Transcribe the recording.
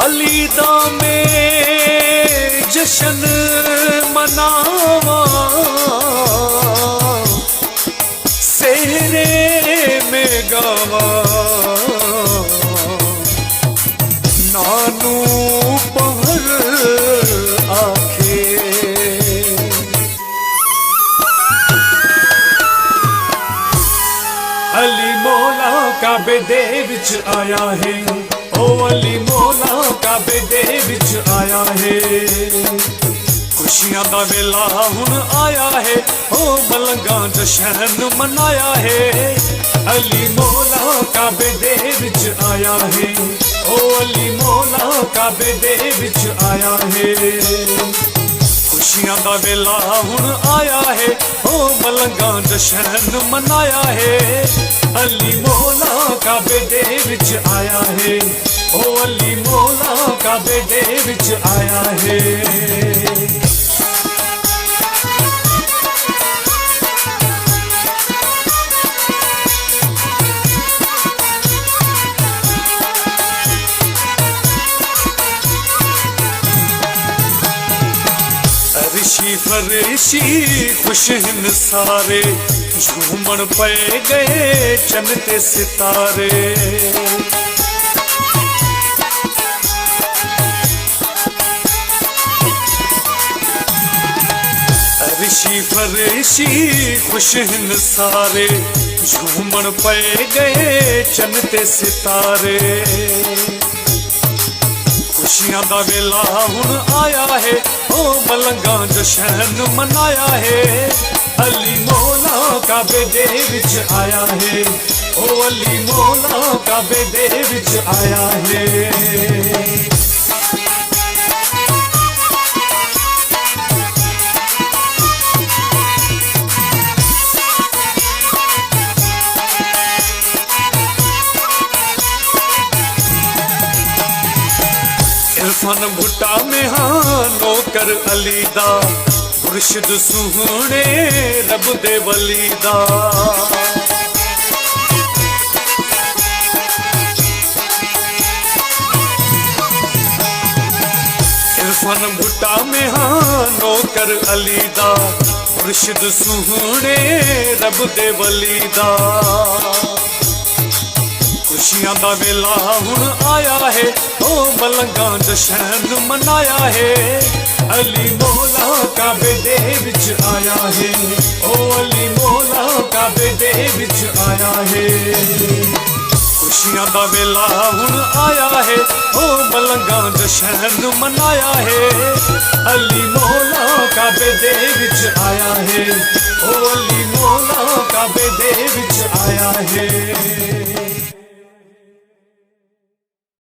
अली दा में जशन मनावा, सेहरे में गावा, नानू पहर आखे। अली मौला काबे दे विच आया है, ओ अली मौला काबे दे विच आया है। खुशियां दा वेला हुण आया है, ओ मलंगा जशन मनाया है। अली मौला काबे दे विच आया है, ओ अली मौला काबे दे विच आया है। खुशियां दा वेला हुण आया है, ओ मलंगा जशन मनाया है। अली मौला काबे दे विच आया है, ओ अली मौला काबे दे विच आया है। ऋषि फरिशी खुश हिन सारे, झूमण पे गए चंद ते सितारे। ऋषि फरिशी खुश हिन सारे, झूमण पे गए चंद ते सितारे। खुशियां दा वेला हुण आया है, ओ मलंगा जशन मनाया है। अली मौला काबे दे विच आया है, ओ अली मौला काबे दे विच आया है। इरफान भुट्टा में हाँ नौकर अली दा, मुर्शिद सुहने रब दे वली दा। इरफान भुट्टा में हाँ नौकर अली दा, मुर्शिद सुहने रब दे वली दा। खुशियां दा वेला हुण आया है, ओ मलंगा जशन मनाया है। अली मौला काबे दे विच आया है, ओ अली मौला काबे दे विच आया है। खुशियां दा वेला हुण आया है, ओ मलंगा जशन मनाया है। अली मौला काबे दे विच आया है, ओ अली मौला काबे दे विच आया है।